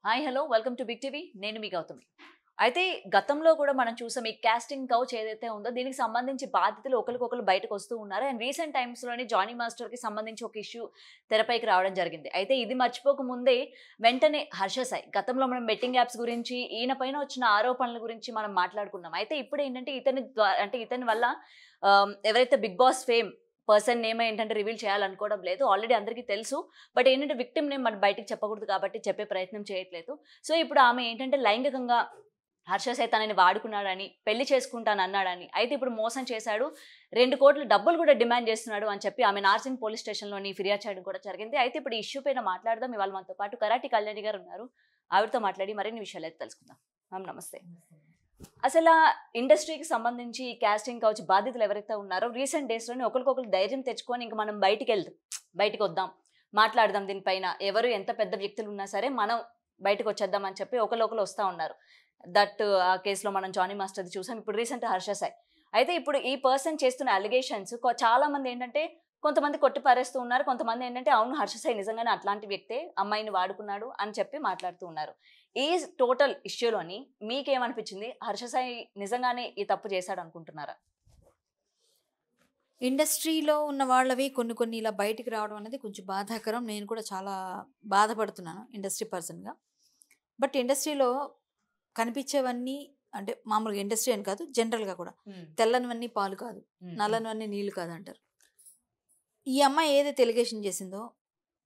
Hi hello welcome to Big TV. నేను మీ గౌతమి. అయితే గతంలో కూడా మనం చూసాం ఈ కాస్టింగ్ కౌచ్ ఏదైతే ఉందో దీనికి సంబంధించి బాధితులు ఒకరికొకరు బయటకు వస్తూ ఉన్నారు. అండ్ రీసెంట్ టైమ్స్‌లోనే జానీ మాస్టర్‌కి సంబంధించి ఒక ఇష్యూ తెరపైకి రావడం జరిగింది. అయితే ఇది మర్చిపోక ముందే వెంటనే హర్ష సాయి గతంలో మనం బెట్టింగ్ యాప్స్ గురించి ఈయన పైన వచ్చిన ఆరోపణల గురించి మనం మాట్లాడుకున్నాం. అయితే ఇప్పుడు ఏంటంటే ఇతని వల్ల ఎవరైతే Big Boss fame person name ఏంటంటే రివీల్ చేయాలనుకోవడం లేదు. ఆల్రెడీ అందరికీ తెలుసు. బట్ ఏంటంటే విక్టిమ్ నేమ్ మనం బయటికి చెప్పకూడదు కాబట్టి చెప్పే ప్రయత్నం చేయట్లేదు. సో ఇప్పుడు ఆమె ఏంటంటే లైంగికంగా హర్ష సాయి తనని వాడుకున్నాడని, పెళ్లి చేసుకుంటానన్నాడని, అయితే ఇప్పుడు మోసం చేశాడు. 2,00,00,000 డబ్బులు కూడా డిమాండ్ చేస్తున్నాడు అని చెప్పి ఆమె నార్సింగ్ పోలీస్ స్టేషన్‌లోని ఫిర్యాదు చేయడం కూడా జరిగింది. అయితే ఇప్పుడు ఈ ఇష్యూ పైన మాట్లాడదాం. ఇవాళ మనతో పాటు కరాటి కళ్యాణి గారు ఉన్నారు. ఆవిడతో మాట్లాడి మరిన్ని విషయాలైతే తెలుసుకుందాం. మ్యామ్ నమస్తే. అసలా ఇండస్ట్రీకి సంబంధించి ఈ కాస్టింగ్ కౌచ్ బాధితులు ఎవరైతే ఉన్నారో రీసెంట్ డేస్‌లోనే ఒకరికొకరు ధైర్యం తెచ్చుకొని ఇంక మనం బయటికొద్దాం, మాట్లాడదాం దీనిపైన. ఎవరు ఎంత పెద్ద వ్యక్తులున్నా సరే మనం బయటకొచ్చేద్దాం అని చెప్పి ఒకళ్ళు వస్తా ఉన్నారు. ఆ కేస్‌లో మనం జానీ మాస్టర్‌ది చూసాం. ఇప్పుడు రీసెంట్ హర్ష సాయి. అయితే ఇప్పుడు ఈ పర్సన్ చేస్తున్న అలిగేషన్స్ చాలా మంది ఏంటంటే కొంతమంది కొట్టి పారేస్తూ ఉన్నారు. కొంతమంది ఏంటంటే అవును హర్ష సాయి నిజంగానే అట్లాంటి వ్యక్తే అమ్మాయిని వాడుకున్నాడు అని చెప్పి మాట్లాడుతూ ఉన్నారు. ఈ టోటల్ ఇష్యూలోని మీకేమనిపించింది? హర్ష సాయి నిజంగానే ఈ తప్పు చేశాడు అనుకుంటున్నారా? ఇండస్ట్రీలో ఉన్న వాళ్ళవి కొన్ని కొన్ని ఇలా బయటికి రావడం అనేది కొంచెం బాధాకరం. నేను కూడా చాలా బాధపడుతున్నాను ఇండస్ట్రీ పర్సన్‌గా. బట్ ఇండస్ట్రీలో కనిపించేవన్నీ అంటే మామూలుగా ఇండస్ట్రీ అని కాదు జనరల్‌గా కూడా తెల్లనివన్నీ పాలు కాదు, నల్లనివన్నీ నీళ్లు కాదంటారు. ఈ అమ్మాయి ఏదైతే ఎలిగేషన్ చేసిందో,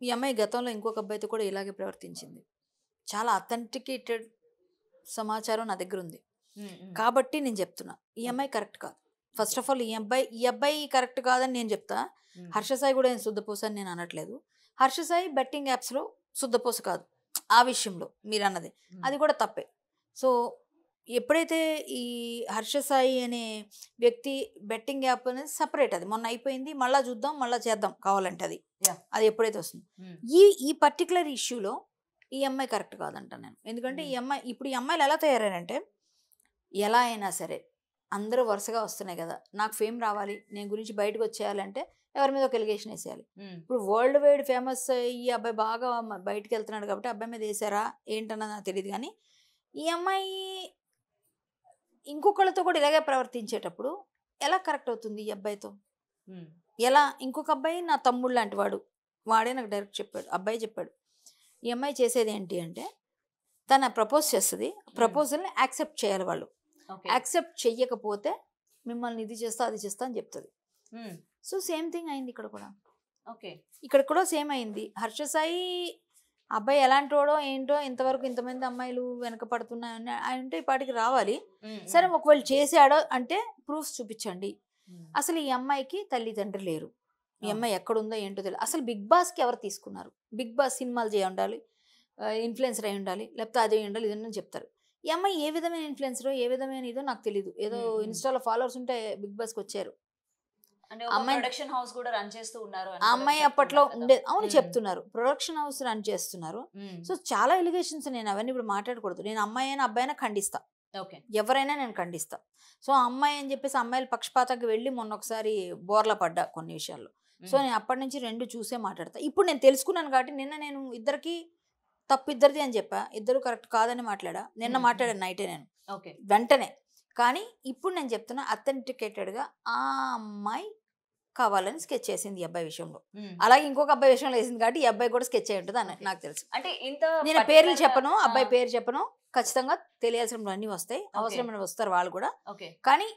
ఈ అమ్మాయి గతంలో ఇంకొక అబ్బాయితో కూడా ఇలాగే ప్రవర్తించింది. చాలా అథెంటికేటెడ్ సమాచారం నా దగ్గర ఉంది. కాబట్టి నేను చెప్తున్నా ఈ అమ్మాయి కరెక్ట్ కాదు. ఫస్ట్ ఆఫ్ ఆల్ ఈ అబ్బాయి కరెక్ట్ కాదని నేను చెప్తా. హర్ష సాయి కూడా నేను శుద్ధపూస అని నేను అనట్లేదు. హర్ష సాయి బెట్టింగ్ యాప్స్‌లో శుద్ధపూస కాదు. ఆ విషయంలో మీరన్నది. అది కూడా తప్పే. సో, ఎప్పుడైతే ఈ హర్ష సాయి అనే వ్యక్తి బెట్టింగ్ యాప్ అనేది సెపరేట్, అది మొన్న అయిపోయింది. మళ్ళా చూద్దాం, మళ్ళా చేద్దాం కావాలంటే అది. అది ఎప్పుడైతే వస్తుందో. ఈ పర్టిక్యులర్ ఇష్యూలో ఈ అమ్మాయి కరెక్ట్ కాదంటాను నేను. ఎందుకంటే ఈ అమ్మాయిలు ఎలా తయారయ్యారంటే ఎలా అయినా సరే అందరూ వరుసగా వస్తున్నాయి కదా, నాకు ఫేమ్ రావాలి, నేను గురించి బయటకు వచ్చేయాలంటే ఎవరి మీద ఒక ఎలిగేషన్ వేసేయాలి. ఇప్పుడు వరల్డ్ వైడ్ ఫేమస్ ఈ అబ్బాయి బాగా బయటకు వెళ్తున్నాడు కాబట్టి అబ్బాయి మీద వేసారా ఏంటన్నది నాకు తెలియదు. కానీ ఈ అమ్మాయి ఇంకొకళ్ళతో కూడా ఇలాగే ప్రవర్తించేటప్పుడు ఎలా కరెక్ట్ అవుతుంది ఈ అబ్బాయితో? ఎలా? ఇంకొక అబ్బాయి నా తమ్ముడు లాంటి వాడే నాకు డైరెక్ట్ చెప్పాడు, అబ్బాయి చెప్పాడు, ఈ అమ్మాయి చేసేది ఏంటి అంటే తన ప్రపోజ్ చేస్తుంది, ప్రపోజల్ని యాక్సెప్ట్ చేయాలి వాళ్ళు. యాక్సెప్ట్ చెయ్యకపోతే మిమ్మల్ని ఇది చేస్తా అది చేస్తా అని చెప్తుంది. సో సేమ్ థింగ్ అయింది ఇక్కడ కూడా. ఇక్కడ కూడా సేమ్ అయింది. హర్ష సాయి అబ్బాయి ఎలాంటి వాడో ఏంటో ఇంతవరకు ఇంతమంది అమ్మాయిలు వెనక పడుతున్నాయని అంటే ఈ పాటికి రావాలి. సరే ఒకవేళ చేశాడో అంటే ప్రూఫ్స్ చూపించండి. అసలు ఈ అమ్మాయికి తల్లిదండ్రి లేరు. ఈ అమ్మాయి ఎక్కడుందో ఏంటో తెలియదు. అసలు బిగ్ బాస్కి ఎవరు తీసుకున్నారు? బిగ్ బాస్ సినిమాలు చేయి ఉండాలి, ఇన్ఫ్లుయెన్సర్ అయి ఉండాలి, లేకపోతే అదే ఉండాలి, ఇదన్నా చెప్తారు. ఈ అమ్మాయి ఏ విధమైన ఇన్ఫ్లుయెన్సరో ఏ విధమైన ఇదో నాకు తెలియదు. ఏదో ఇన్స్టాలో ఫాలోవర్స్ ఉంటే బిగ్ బాస్కి వచ్చారు. ప్రొడక్షన్ హౌస్ కూడా రన్ చేస్తూ ఉన్నారు. ఆ అమ్మాయి అప్పట్లో ఉండేది. అవును చెప్తున్నారు, ప్రొడక్షన్ హౌస్ రన్ చేస్తున్నారు. సో చాలా ఎలిగేషన్స్, నేను అవన్నీ ఇప్పుడు మాట్లాడకూడదు. నేను అమ్మాయి అయినా అబ్బాయి అయినా ఖండిస్తా, ఎవరైనా నేను ఖండిస్తా. సో అమ్మాయి అని చెప్పేసి అమ్మాయిల పక్షపాతంగా వెళ్ళి మొన్న ఒకసారి బోర్ల పడ్డా కొన్ని విషయాల్లో. సో నేను అప్పటి నుంచి రెండు చూసే మాట్లాడతా. ఇప్పుడు నేను తెలుసుకున్నాను కాబట్టి నిన్న నేను ఇద్దరికి తప్పు ఇద్దరిది అని చెప్పా, ఇద్దరు కరెక్ట్ కాదని మాట్లాడా. నిన్న మాట్లాడాను నైటే నేను వెంటనే. కానీ ఇప్పుడు నేను చెప్తున్నా అథెంటికేటెడ్గా ఆ అమ్మాయి కావాలని స్కెచ్ చేసింది ఈ అబ్బాయి విషయంలో. అలాగే ఇంకొక అబ్బాయి విషయంలో వేసింది కాబట్టి ఈ అబ్బాయి కూడా స్కెచ్ అయి ఉంటుంది అని నాకు తెలుసు. అంటే నేను పేర్లు చెప్పను, అబ్బాయి పేరు చెప్పను. ఖచ్చితంగా తెలియాల్సినవన్నీ వస్తాయి, అవసరమైన వస్తారు వాళ్ళు కూడా. కానీ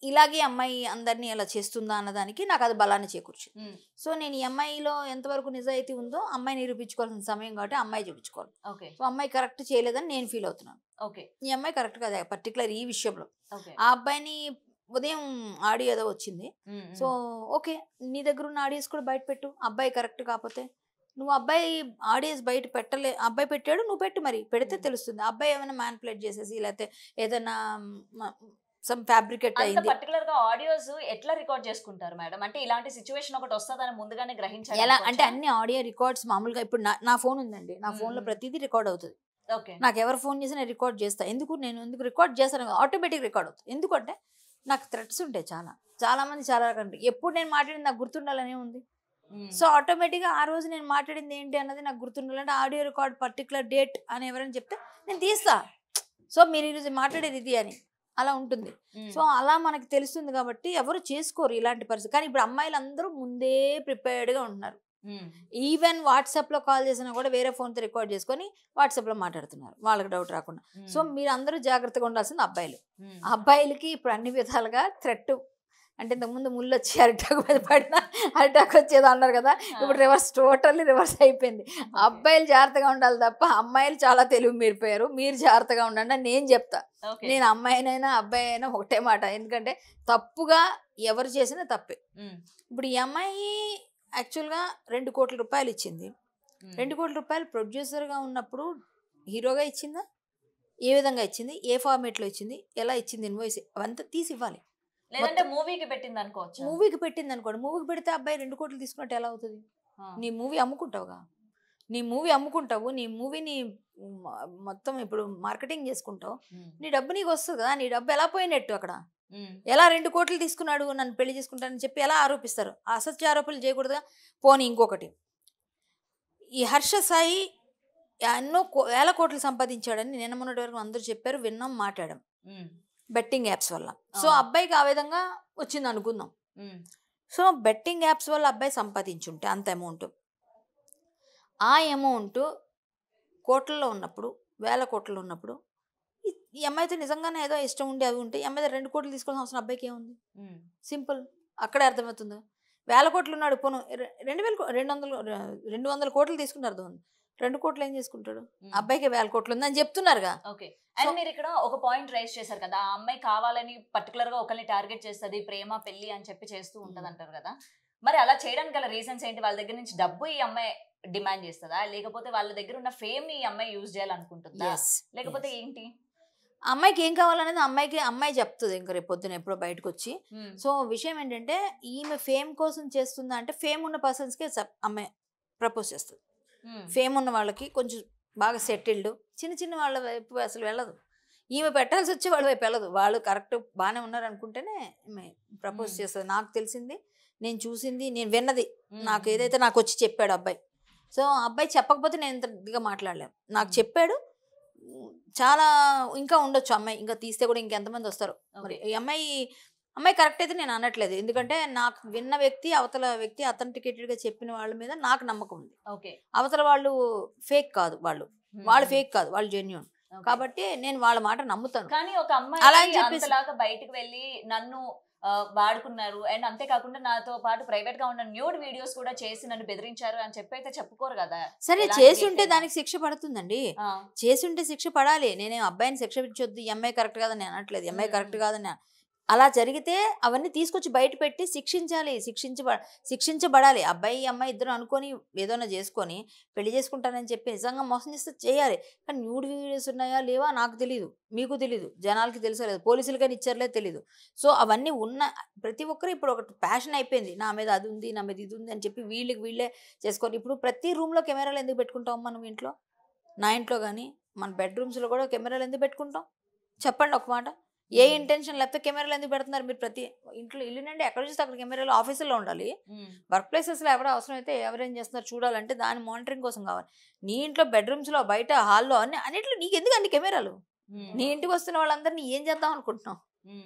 ఇలాగే అమ్మాయి అందరినీ ఎలా చేస్తుందా అన్నదానికి నాకు అది బలాన్ని చేకూర్చింది. సో నేను ఈ అమ్మాయిలో ఎంతవరకు నిజాయితీ ఉందో అమ్మాయి నిరూపించుకోవాల్సిన సమయం కాబట్టి అమ్మాయి చూపించుకోవాలి. సో అమ్మాయి కరెక్ట్ చేయలేదని నేను ఫీల్ అవుతున్నాను. ఈ అమ్మాయి కరెక్ట్ కాదు పర్టికులర్ ఈ విషయంలో. ఆ అబ్బాయిని ఉదయం ఆడియో ఏదో వచ్చింది. సో ఓకే, నీ దగ్గర ఉన్న ఆడియోస్ కూడా బయట పెట్టు. అబ్బాయి కరెక్ట్ కాకపోతే నువ్వు అబ్బాయి ఆడియోస్ బయట అబ్బాయి పెట్టాడు, నువ్వు పెట్టు, మరి పెడితే తెలుస్తుంది. అబ్బాయి ఏమైనా మ్యానిపులేట్ చేసేసి లేకపోతే ఏదైనా సమ్ ఫ్యాబ్రికేట్ అయింది. పర్టికులర్ గా ఆడియోస్ ఎట్లా రికార్డ్ చేసుకుంటారు మేడం? అంటే ఇలాంటి సిచువేషన్ ఒకటి వస్తుందని ముందుగానే గ్రహించాలి. ఎలా అంటే అన్ని ఆడియో రికార్డ్స్ మామూలుగా ఇప్పుడు నా ఫోన్ ఉందండి, నా ఫోన్ లో ప్రతిదీ రికార్డ్ అవుతుంది. నాకు ఎవరు ఫోన్ చేసి నేను రికార్డ్ చేస్తాను. ఎందుకు రికార్డ్ చేస్తాను? ఆటోమేటిక్ రికార్డ్ అవుతుంది. ఎందుకంటే నాకు థ్రెట్స్ ఉంటాయి చాలా మంది చాలా రకాలు. ఎప్పుడు నేను మాట్లాడింది నాకు గుర్తుండాలనే ఉంది. సో ఆటోమేటిక్గా ఆ రోజు నేను మాట్లాడింది ఏంటి అన్నది నాకు గుర్తుండాలంటే ఆడియో రికార్డ్ పర్టికులర్ డేట్ అని ఎవరైనా చెప్తే నేను తీస్తా. సో మీరు ఈరోజు మాట్లాడేది ఇది అని అలా ఉంటుంది. సో అలా మనకి తెలుస్తుంది కాబట్టి ఎవరు చేసుకోరు ఇలాంటి పరిస్థితి. కానీ ఇప్పుడు అమ్మాయిలు అందరూ ముందే ప్రిపేర్డ్గా ఉంటున్నారు. ఈవెన్ వాట్సాప్లో కాల్ చేసినా కూడా వేరే ఫోన్తో రికార్డ్ చేసుకొని వాట్సాప్లో మాట్లాడుతున్నారు వాళ్ళకి డౌట్ రాకుండా. సో మీరు అందరూ జాగ్రత్తగా ఉండాల్సింది అబ్బాయిలు. అబ్బాయిలకి ఇప్పుడు అన్ని విధాలుగా థ్రెట్. అంటే ఇంతకుముందు ముళ్ళు వచ్చి అరిటాకు మీద పడినా అరిటాకు వచ్చేది అన్నారు కదా, ఇప్పుడు రివర్స్, టోటల్లీ రివర్స్ అయిపోయింది. అబ్బాయిలు జాగ్రత్తగా ఉండాలి తప్ప అమ్మాయిలు చాలా తెలివి మీరిపోయారు. మీరు జాగ్రత్తగా ఉండండి అని నేను చెప్తా. నేను అమ్మాయినైనా అబ్బాయి అయినా ఒకటే మాట. ఎందుకంటే తప్పుగా ఎవరు చేసినా తప్పే. ఇప్పుడు ఈ అమ్మాయి యాక్చువల్గా 2 కోట్ల రూపాయలు ఇచ్చింది. 2 కోట్ల రూపాయలు ప్రొడ్యూసర్గా ఉన్నప్పుడు హీరోగా ఇచ్చిందా, ఏ విధంగా ఇచ్చింది, ఏ ఫార్మేట్లో ఇచ్చింది, ఎలా ఇచ్చింది, ఇన్వాయిస్ అవంతా తీసి ఇవ్వాలి. లేదంటే మూవీకి పెట్టింది అనుకోవచ్చు. మూవీకి పెట్టింది అనుకోండి, మూవీకి పెడితే అబ్బాయి 2 కోట్లు తీసుకున్నట్టు ఎలా అవుతుంది? నీ మూవీ అమ్ముకుంటావుగా, నీ మూవీ అమ్ముకుంటావు, నీ మూవీని మొత్తం ఇప్పుడు మార్కెటింగ్ చేసుకుంటావు, నీ డబ్బు నీకు వస్తుంది కదా. నీ డబ్బు ఎలా పోయినట్టు అక్కడ? ఎలా 2 కోట్లు తీసుకున్నాడు నన్ను పెళ్లి చేసుకుంటానని చెప్పి ఎలా ఆరోపిస్తారు? అసత్య ఆరోపణలు చేయకూడదుగా. పోనీ ఇంకొకటి, ఈ హర్ష సాయి ఎన్నో వేల కోట్లు సంపాదించాడని నిన్న మొన్నటి వరకు అందరూ చెప్పారు, విన్నాం, మాట్లాడాం బెట్టింగ్ యాప్స్ వల్ల. సో అబ్బాయికి ఆ విధంగా వచ్చింది అనుకుందాం. సో బెట్టింగ్ యాప్స్ వల్ల అబ్బాయి సంపాదించుంటే అంత అమౌంట్, ఆ అమౌంట్ కోట్లలో ఉన్నప్పుడు, వేల కోట్లలో ఉన్నప్పుడు ఈ అమ్మాయితో నిజంగానే ఏదో ఇష్టం ఉండి అవి ఉంటే ఈ అమ్మాయి 2 కోట్లు తీసుకోవాల్సిన అవసరం అబ్బాయికి ఏముంది? సింపుల్, అక్కడే అర్థమవుతుంది. 1000 కోట్లు ఉన్నాడు, పోను 200 కోట్లు తీసుకుని అర్థం ఉంది. 2 కోట్లు ఏం చేసుకుంటాడు? అబ్బాయికి 1000 కోట్లు ఉందని చెప్తున్నారుగా. ఓకే. అండ్ మీరు ఇక్కడ ఒక పాయింట్ రైజ్ చేశారు కదా, ఆ అమ్మాయి కావాలని పర్టికులర్ గా ఒకరిని టార్గెట్ చేస్తుంది, ప్రేమ పెళ్లి అని చెప్పి చేస్తూ ఉంటది అంటారు కదా. మరి అలా చేయడానికి గల రీజన్స్ ఏంటి? వాళ్ళ దగ్గర నుంచి డబ్బు ఈ అమ్మాయి డిమాండ్ చేస్తుందా, లేకపోతే వాళ్ళ దగ్గర ఉన్న ఫేమ్ ని ఈ అమ్మాయి యూజ్ చేయాలనుకుంటుందా, లేకపోతే ఏంటి? అమ్మాయికి ఏం కావాలనేది అమ్మాయి చెప్తుంది ఇంకా రేపు పొద్దున ఎప్పుడో బయటకు వచ్చి. సో విషయం ఏంటంటే ఈమె ఫేమ్ కోసం చేస్తుందా అంటే, ఫేమ్ ఉన్న పర్సన్స్కి అమ్మాయి ప్రపోజ్ చేస్తుంది. ఫేమ్ ఉన్న వాళ్ళకి, కొంచెం బాగా సెటిల్డ్, చిన్న చిన్న వాళ్ళ వైపు అసలు వెళ్ళదు. ఈమె పెట్టాల్సి వచ్చే వాళ్ళ వైపు వెళ్ళదు. వాళ్ళు కరెక్ట్ బాగానే ఉన్నారు అనుకుంటేనే ప్రపోజ్ చేస్తుంది. నాకు తెలిసింది, నేను చూసింది, నేను విన్నది, నాకు ఏదైతే నాకు వచ్చి చెప్పాడు అబ్బాయి. సో అబ్బాయి చెప్పకపోతే నేను ఇంత ఇదిగా మాట్లాడలేను. నాకు చెప్పాడు. చాలా ఇంకా ఉండొచ్చు అమ్మాయి, ఇంకా తీస్తే కూడా ఇంకెంతమంది వస్తారు మరి. ఈ అమ్మాయి కరెక్ట్ అయితే నేను అనట్లేదు. ఎందుకంటే నాకు విన్న వ్యక్తి, అవతల వ్యక్తి అథెంటికేటెడ్గా చెప్పిన వాళ్ళ మీద నాకు నమ్మకం ఉంది. అవతల వాళ్ళు ఫేక్ కాదు, వాళ్ళు ఫేక్ కాదు, వాళ్ళు జెన్యూన్. కాబట్టి నేను వాళ్ళ మాట నమ్ముతాను. కానీ ఒక అమ్మాయి అలా అని చెప్పేసి బయటకు వెళ్ళి నన్ను వాడుకున్నారు, అండ్ అంతేకాకుండా నాతో పాటు ప్రైవేట్ గా ఉన్న న్యూడ్ వీడియోస్ కూడా చేసి నన్ను బెదిరించారు అని చెప్పి అయితే చెప్పుకోరు కదా. సరే, చేసి ఉంటే దానికి శిక్ష పడుతుందండి. చేసి ఉంటే శిక్ష పడాలి. నేనే అబ్బాయిని శిక్ష ఇచ్చొద్దు, ఈ అమ్మాయి కరెక్ట్ కాదని అనట్లేదు, ఈ అమ్మాయి కరెక్ట్ కాదని. అలా జరిగితే అవన్నీ తీసుకొచ్చి బయట పెట్టి శిక్షించాలి, శిక్షించబడాలి. అబ్బాయి అమ్మాయి ఇద్దరు అనుకొని ఏదైనా చేసుకొని పెళ్లి చేసుకుంటానని చెప్పి నిజంగా మోసం చేస్తే చేయాలి. కానీ న్యూడ్ వీడియోస్ ఉన్నాయా లేవా నాకు తెలియదు, మీకు తెలీదు, జనాలకి తెలుసో లేదు, పోలీసులకని ఇచ్చారులే తెలీదు. సో అవన్నీ ఉన్న ప్రతి ఒక్కరు ఇప్పుడు ఒక ప్యాషన్ అయిపోయింది, నా మీద అది ఉంది, నా మీద ఇది ఉంది అని చెప్పి వీళ్ళే చేసుకొని. ఇప్పుడు ప్రతి రూమ్లో కెమెరాలు ఎందుకు పెట్టుకుంటాం మనం ఇంట్లో? నా ఇంట్లో కానీ మన బెడ్రూమ్స్లో కూడా కెమెరాలు ఎందుకు పెట్టుకుంటాం? చెప్పండి ఒక మాట. ఏ ఇంటెన్షన్ లేకపోతే కెమెరాలు ఎందుకు పెడుతున్నారు మీరు? ప్రతి ఇంట్లో ఇల్లు నుండి ఎక్కడ చూస్తే అక్కడ కెమెరాలు ఆఫీసులో ఉండాలి. వర్క్ ప్లేసెస్లో ఎవరో అవసరం అయితే ఎవరేం చేస్తున్నారు చూడాలంటే దాని మానిటరింగ్ కోసం కావాలి. నీ ఇంట్లో బెడ్రూమ్స్లో, బయట, హాల్లో అన్నిట్లో నీకు ఎందుకు అన్ని కెమెరాలు? నీ ఇంటికి వస్తున్న వాళ్ళందరినీ ఏం చేద్దాం అనుకుంటున్నావు?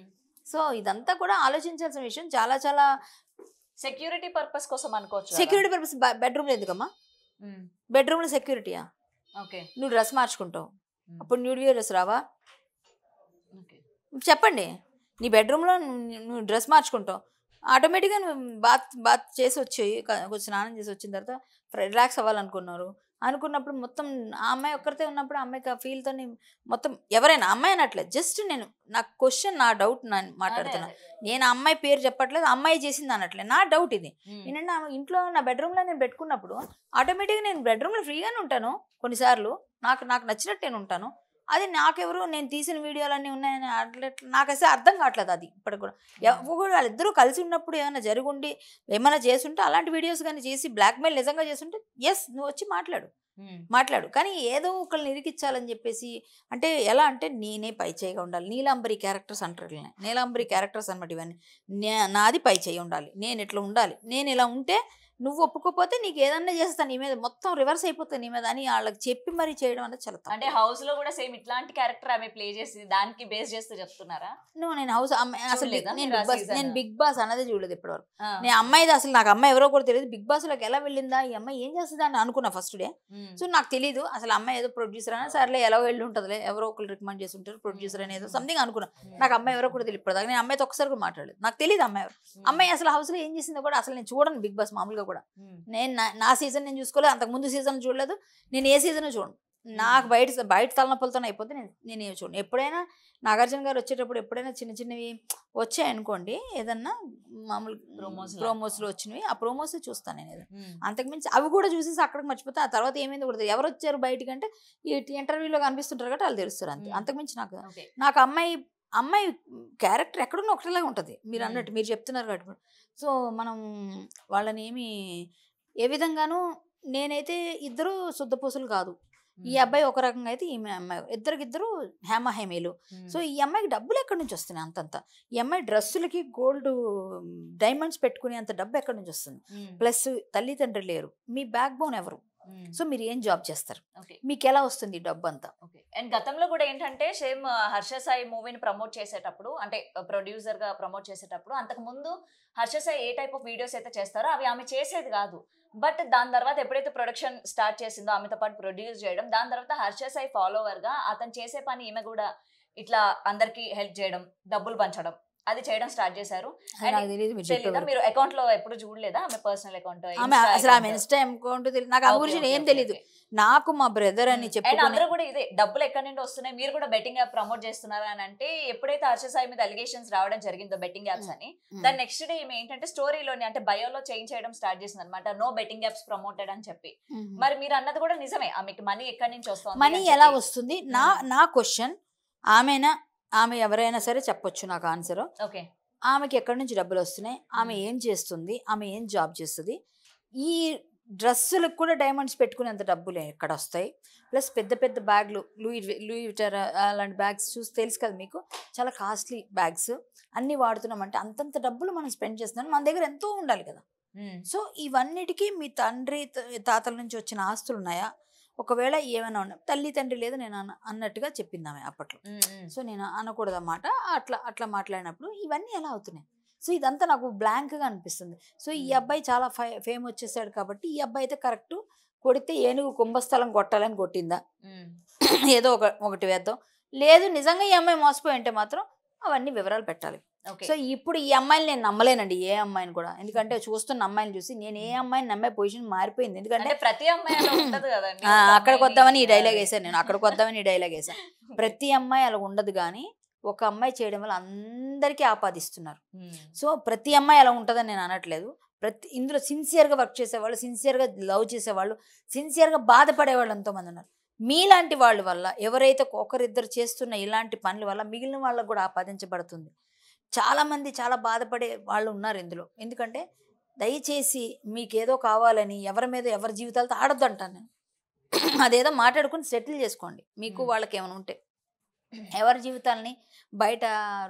సో ఇదంతా కూడా ఆలోచించాల్సిన విషయం. చాలా చాలా సెక్యూరిటీ పర్పస్ కోసం అనుకోవచ్చు. సెక్యూరిటీ పర్పస్ బెడ్రూమ్లో ఎందుకమ్మా? బెడ్రూమ్లో సెక్యూరిటీయా? నువ్వు డ్రెస్ మార్చుకుంటావు, అప్పుడు న్యూడ్ వీడియోస్ రావా? చెప్పండి. నీ బెడ్రూమ్లో నువ్వు డ్రెస్ మార్చుకుంటావు, ఆటోమేటిక్గా నువ్వు బాత్ చేసి వచ్చి స్నానం చేసి వచ్చిన తర్వాత రిలాక్స్ అనుకున్నప్పుడు మొత్తం ఆ అమ్మాయి ఒక్కరితే ఉన్నప్పుడు ఆ అమ్మాయికి ఆ ఫీల్తో మొత్తం ఎవరైనా అమ్మాయి అనట్లేదు, జస్ట్ నేను నా క్వశ్చన్, నా డౌట్ నేను మాట్లాడుతున్నాను. నేను ఆ అమ్మాయి పేరు చెప్పట్లేదు, అమ్మాయి చేసింది అనట్లేదు, నా డౌట్ ఇది. ఏంటంటే ఇంట్లో నా బెడ్రూమ్లో నేను పెట్టుకున్నప్పుడు ఆటోమేటిక్గా నేను బెడ్రూమ్లో ఫ్రీగానే ఉంటాను, కొన్నిసార్లు నాకు నచ్చినట్టు నేను ఉంటాను. అది నాకెవరు, నేను తీసిన వీడియోలన్నీ ఉన్నాయని నాకు అసలు అర్థం కావట్లేదు. అది ఇప్పటికి కూడా వాళ్ళిద్దరూ కలిసి ఉన్నప్పుడు ఏమైనా జరుగుండి ఏమైనా చేస్తుంటే అలాంటి వీడియోస్ కానీ చేసి బ్లాక్మెయిల్ నిజంగా చేస్తుంటే ఎస్ నువ్వు వచ్చి మాట్లాడు. కానీ ఏదో ఒకళ్ళని ఇరికిచ్చాలని చెప్పేసి, అంటే ఎలా అంటే నేనే పై చేయిగా ఉండాలి, నీలాంబరి క్యారెక్టర్స్ అంటారు, నీలాంబరి క్యారెక్టర్స్ అనమాట ఇవన్నీ. నాది పై చేయి ఉండాలి, నేను ఇట్లా ఉండాలి, నేను ఇలా ఉంటే నువ్వు ఒప్పుకోపోతే నీకు ఏదన్నా చేస్తాను నీ మీద, మొత్తం రివర్స్ అయిపోతుంది నీ మీద అని వాళ్ళకి చెప్పి మరీ చేయడం అనేది చాలా తప్పు. అంటే హౌస్ లో కూడా సేమ్ ఇట్లాంటి క్యారెక్టర్ ఆమె ప్లే చేసి దానికి బేస్ చేస్తూ చెప్తున్నారా? నేను హౌస్ అసలు చూడలేదా నేను మీరు ఆ బిగ్ బాస్ season? నేను బిగ్ బాస్ అన్నది చూడలేదు ఇప్పటివరకు. ఆ. నేను అమ్మాయిది అసలు నాకు అమ్మాయి ఎవరో కూడా తెలియదు. బిగ్ బాస్ లోకి ఎలా వెళ్ళిందా ఈ అమ్మాయి, ఏం చేస్తుందా అని అనుకున్నా ఫస్ట్ డే. సో నాకు తెలియదు అసలు అమ్మాయి ఏదో ప్రొడ్యూసర్ అని, సర్లే ఎలా వెళ్ళి ఉంటుందిలే, ఎవరో ఒకరు రికమెండ్ చేసి ఉంటారు ప్రొడ్యూసర్ అని, ఏదో సంథింగ్ అనుకున్నా. నాకు అమ్మాయి ఎవరో కూడా తెలియదు ఇప్పటిదాకా. నేను అమ్మాయితో ఒకసారి కూడా మాట్లాడలేదు, నాకు తెలియదు అమ్మాయి ఎవరు. అమ్మాయి అసలు హౌస్ లో ఏం చేసిందో కూడా అసలు నేను చూడను బిగ్ బాస్ మామూలుగా కూడా. నేను నా సీజన్ నేను చూసుకోలేదు, అంతకు ముందు సీజన్ చూడలేదు, నేను ఏ సీజన్ చూడను. నాకు బయట తలనొప్పులతో అయిపోతే నేను ఏమి చూడను. ఎప్పుడైనా నాగార్జున గారు వచ్చేటప్పుడు ఎప్పుడైనా చిన్న చిన్నవి వచ్చాయనుకోండి, ఏదన్నా మామూలు ప్రోమోస్లో వచ్చినవి, ఆ ప్రోమోస్ చూస్తాను నేను. ఏదో అంతకుమించి అవి కూడా చూసేసి అక్కడికి మర్చిపోతే ఆ తర్వాత ఏమైంది కూడా ఎవరు వచ్చారు బయటికి అంటే ఈ ఇంటర్వ్యూలో కనిపిస్తుంటారు కాబట్టి వాళ్ళు తెలుస్తారు అంతే. అంతకుమించి నాకు అమ్మాయి క్యారెక్టర్ ఎక్కడున్నా ఒకటిలాగా ఉంటుంది మీరు అన్నట్టు, మీరు చెప్తున్నారు కాబట్టి. సో మనం వాళ్ళని ఏ విధంగానూ, నేనైతే ఇద్దరు శుద్ధపూసలు కాదు. ఈ అబ్బాయి ఒక రకంగా అయితే ఈమె అమ్మాయి, ఇద్దరు హేమహేమీలు. సో ఈ అమ్మాయికి డబ్బులు ఎక్కడి నుంచి వస్తున్నాయి అంతంత? ఈ అమ్మాయి డ్రెస్సులకి గోల్డ్ డైమండ్స్ పెట్టుకునే అంత డబ్బు ఎక్కడి నుంచి వస్తుంది? ప్లస్ తల్లిదండ్రులు లేరు, మీ బ్యాక్ బోన్ ఎవరు? సో మీరు ఏం జాబ్ చేస్తారు, మీకు ఎలా వస్తుంది డబ్బు అంతా? అండ్ గతంలో కూడా ఏంటంటే సేమ్ హర్ష సాయి మూవీని ప్రమోట్ చేసేటప్పుడు, అంటే ప్రొడ్యూసర్ గా ప్రమోట్ చేసేటప్పుడు, అంతకు ముందు హర్ష సాయి ఏ టైప్ ఆఫ్ వీడియోస్ అయితే చేస్తారో అవి ఆమె చేసేది కాదు. బట్ దాని తర్వాత ఎప్పుడైతే ప్రొడక్షన్ స్టార్ట్ చేసిందో ఆమెతో పాటు ప్రొడ్యూస్ చేయడం, దాని తర్వాత హర్ష సాయి ఫాలోవర్ గా అతను చేసే పని ఈమె కూడా ఇట్లా అందరికి హెల్ప్ చేయడం, డబ్బులు పంచడం, అది చేయడం స్టార్ట్ చేశారు. మీరు అకౌంట్ లో ఎప్పుడు చూడలేదా ఆమె పర్సనల్ అకౌంట్? అసలు ఆమె ఇన్స్టా అకౌంట్ నాకు ఆ గురించి ఏం తెలియదు. నాకు మా బ్రదర్ అని చెప్పి అందరూ కూడా ఇదే డబ్బులు ఎక్కడి నుండి వస్తున్నాయి, మీరు కూడా బెట్టింగ్ యాప్ ప్రమోట్ చేస్తున్నారా అని అంటే, ఎప్పుడైతే హర్ష సాయి మీద అలిగేషన్స్ రావడం జరిగిందో బెట్టింగ్ యాప్స్ అని, దాని నెక్స్ట్ డే ఏమి ఏంటంటే స్టోరీలోని అంటే బయోలో చేంజ్ చేయడం స్టార్ట్ చేసింది అనమాట, నో బెట్టింగ్ యాప్స్ ప్రమోటెడ్ అని చెప్పి. మరి మీరు అన్నది కూడా నిజమే, ఆమెకి మనీ ఎక్కడి నుంచి వస్తుంది? మనీ ఎలా వస్తుంది? నా క్వశ్చన్, ఆమె ఎవరైనా సరే చెప్పొచ్చు నాకు ఆన్సర్. ఓకే, ఆమెకి ఎక్కడి నుంచి డబ్బులు వస్తున్నాయి, ఆమె ఏం చేస్తుంది, ఆమె ఏం జాబ్ చేస్తుంది, ఈ డ్రెస్సులకు కూడా డైమండ్స్ పెట్టుకునేంత డబ్బులు ఎక్కడ వస్తాయి? ప్లస్ పెద్ద పెద్ద బ్యాగ్లు, లూయి విటర్ అలాంటి బ్యాగ్స్ చూసి తెలుసు కదా మీకు, చాలా కాస్ట్లీ బ్యాగ్స్ అన్నీ వాడుతున్నామంటే అంతంత డబ్బులు మనం స్పెండ్ చేస్తున్నాం, మన దగ్గర ఎంతో ఉండాలి కదా. సో ఇవన్నిటికీ మీ తండ్రి తాతల నుంచి వచ్చిన ఆస్తులు ఉన్నాయా? ఒకవేళ ఏమైనా ఉన్నాయి, తల్లి తండ్రి లేదు నేను అన్నట్టుగా చెప్పిందామే అప్పట్లో. సో నేను అనకూడదు అన్నమాట. అట్లా మాట్లాడినప్పుడు ఇవన్నీ ఎలా అవుతున్నాయి? సో ఇదంతా నాకు బ్లాంక్గా అనిపిస్తుంది. సో ఈ అబ్బాయి చాలా ఫేమ్ వచ్చేసాడు కాబట్టి ఈ అబ్బాయి అయితే కరెక్ట్, కొడితే ఏనుగు కుంభస్థలం కొట్టాలని కొట్టిందా, ఏదో ఒకటి వేద్దాం. లేదు నిజంగా ఈ అమ్మాయి మోసపోయి ఉంటే మాత్రం అవన్నీ వివరాలు పెట్టాలి. సో ఇప్పుడు ఈ అమ్మాయిని నేను నమ్మలేనండి, ఏ అమ్మాయిని కూడా. ఎందుకంటే చూస్తున్న అమ్మాయిని చూసి నేను ఏ అమ్మాయిని నమ్మే పొజిషన్ మారిపోయింది. ఎందుకంటే ప్రతి అమ్మాయి అక్కడికి వద్దామని ఈ డైలాగ్ వేసాను నేను, అక్కడికి వద్దామని ఈ డైలాగ్ వేసాను. ప్రతి అమ్మాయి అలా ఉండదు, కానీ ఒక అమ్మాయి చేయడం వల్ల అందరికీ ఆపాదిస్తున్నారు. సో ప్రతి అమ్మాయి అలా ఉంటుందని నేను అనట్లేదు. ఇందులో సిన్సియర్గా వర్క్ చేసేవాళ్ళు, సిన్సియర్గా లవ్ చేసేవాళ్ళు, సిన్సియర్గా బాధపడేవాళ్ళు ఎంతోమంది ఉన్నారు. మీలాంటి వాళ్ళ వల్ల, ఎవరైతే ఒకరిద్దరు చేస్తున్న ఇలాంటి పనుల వల్ల మిగిలిన వాళ్ళకు కూడా ఆపాదించబడుతుంది. చాలామంది చాలా బాధపడే వాళ్ళు ఉన్నారు ఇందులో. ఎందుకంటే దయచేసి మీకేదో కావాలని ఎవరి మీద ఎవరి జీవితాలతో ఆడొద్దు అంటాను నేను. అదేదో మాట్లాడుకుని సెటిల్ చేసుకోండి, మీకు వాళ్ళకి ఏమైనా ఉంటే. ఎవరి జీవితాలని బయట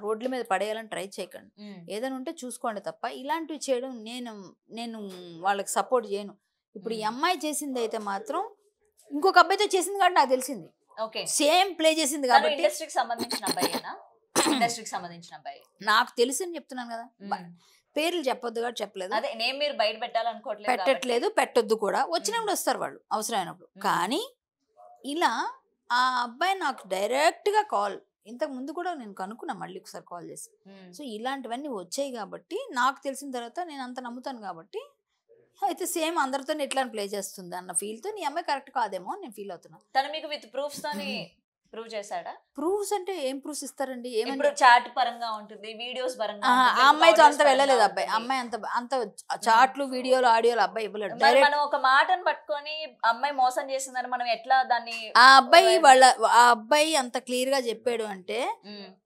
రోడ్ల మీద పడేయాలని ట్రై చేయకండి, ఏదైనా ఉంటే చూసుకోండి తప్ప ఇలాంటివి చేయడం నేను వాళ్ళకి సపోర్ట్ చేయను. ఇప్పుడు ఈ అమ్మాయి చేసింది అయితే మాత్రం ఇంకొక అబ్బాయితో చేసింది కాబట్టి నాకు తెలిసింది, సేమ్ ప్లే చేసింది కాబట్టి. ఇండస్ట్రీకి సంబంధించిన అబ్బాయేనా? ఇండస్ట్రీకి సంబంధించిన అబ్బాయి నాకు తెలుసు అని చెప్తున్నాను కదా, పేర్లు చెప్పొద్దు కాబట్టి చెప్పలేదు. అదే నేను మీరు బయట పెట్టాలనుకోవట్లేదు, పెట్టట్లేదు, పెట్టొద్దు కూడా. వచ్చినప్పుడు వస్తారు వాళ్ళు అవసరమైనప్పుడు. కానీ ఇలా ఆ అబ్బాయి నాకు డైరెక్ట్గా కాల్, ఇంతకు ముందు కూడా నేను కనుక్కున్నా మళ్ళీ ఒకసారి కాల్ చేసి. సో ఇలాంటివన్నీ వచ్చాయి కాబట్టి నాకు తెలిసిన తర్వాత నేను అంత నమ్ముతాను కాబట్టి, అయితే సేమ్ అందరితో ఎట్లా ప్లే చేస్తుంది అన్న ఫీల్తో నీ అమ్మాయి కరెక్ట్ కాదేమో నేను ఫీల్ అవుతున్నాను. తను మీకు విత్ ప్రూఫ్స్ తోని ప్రూవ్ చేశాడా? ప్రూఫ్స్ అంటే ఏం ప్రూఫ్స్ ఇస్తారండి? ఇప్పుడు చాట్ పరంగా ఉంటుంది, వీడియోస్ పరంగా. ఆ అమ్మాయితో అంత వెళ్ళలేదు అబ్బాయి. అమ్మాయి అంత చాట్లు వీడియోలు ఆడియోలు అబ్బాయి ఇవ్వలేదు. మనం ఒక మాటను పట్టుకొని అమ్మాయి మోసం చేసిందని మనం ఎట్లా దాన్ని, ఆ అబ్బాయి అంత క్లియర్ గా చెప్పాడు అంటే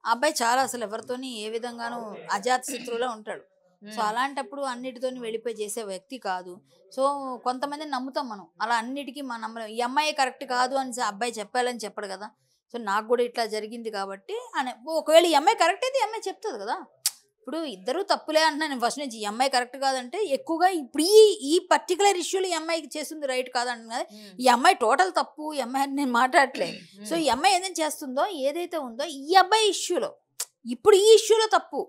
ఆ అబ్బాయి చాలా అసలు ఎవరితోని ఏ విధంగానూ అజాత శత్రువులో ఉంటాడు. సో అలాంటప్పుడు అన్నిటితోని వెళ్ళిపోయి చేసే వ్యక్తి కాదు. సో కొంతమందిని నమ్ముతాం మనం, అలా అన్నిటికీ మనం నమ్మలేం. ఈ అమ్మాయి కరెక్ట్ కాదు అని అబ్బాయి చెప్పాలని చెప్పడు కదా. సో నాకు కూడా ఇట్లా జరిగింది కాబట్టి ఒకవేళ ఈ అమ్మాయి కరెక్ట్ అయితే ఈ అమ్మాయి చెప్తుంది కదా. ఇప్పుడు ఇద్దరు తప్పులే అంటున్నాను ఫస్ట్ నుంచి. ఈ అమ్మాయి కరెక్ట్ కాదంటే ఎక్కువగా ఇప్పుడు ఈ పర్టికులర్ ఇష్యూలో ఈ అమ్మాయికి చేస్తుంది రైట్ కాదంటున్నా కదా. ఈ అమ్మాయి టోటల్ తప్పు ఈ అమ్మాయి నేను మాట్లాడట్లేదు. సో ఈ అమ్మాయి ఏదైనా చేస్తుందో ఏదైతే ఉందో ఈ అబ్బాయి ఇష్యూలో ఇప్పుడు ఈ ఇష్యూలో తప్పు.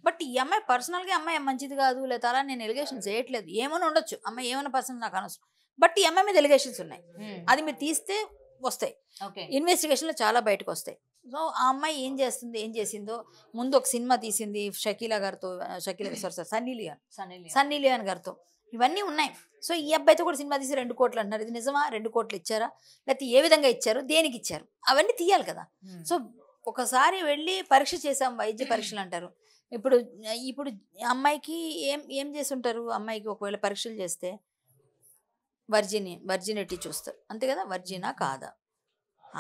బట్ ఈ అమ్మాయి పర్సనల్గా అమ్మాయి మంచిది కాదు లేదా అలా నేను ఎలిగేషన్ చేయట్లేదు. ఏమైనా ఉండొచ్చు అమ్మాయి ఏమైనా పర్సనల్ నాకు అనవసరం. బట్ ఈ అమ్మాయి మీద ఎలిగేషన్స్ ఉన్నాయి. అది మీరు తీస్తే వస్తాయి, ఇన్వెస్టిగేషన్లో చాలా బయటకు వస్తాయి. సో ఆ అమ్మాయి ఏం చేస్తుంది ఏం చేసిందో ముందు ఒక సినిమా తీసింది షకీలా గారితో, సన్నీ లియోన్ గారితో, ఇవన్నీ ఉన్నాయి. సో ఈ అబ్బాయితో కూడా సినిమా తీసి 2 కోట్లు అంటున్నారు. ఇది నిజమా? 2 కోట్లు ఇచ్చారా? లేకపోతే ఏ విధంగా ఇచ్చారు, దేనికి ఇచ్చారు, అవన్నీ తీయాలి కదా. సో ఒకసారి వెళ్ళి పరీక్ష చేసాం, వైద్య పరీక్షలు అంటారు. ఇప్పుడు ఇప్పుడు అమ్మాయికి ఏం చేసి ఉంటారు? అమ్మాయికి ఒకవేళ పరీక్షలు చేస్తే వర్జినిటీ చూస్తారు అంతే కదా. వర్జినా కాదా?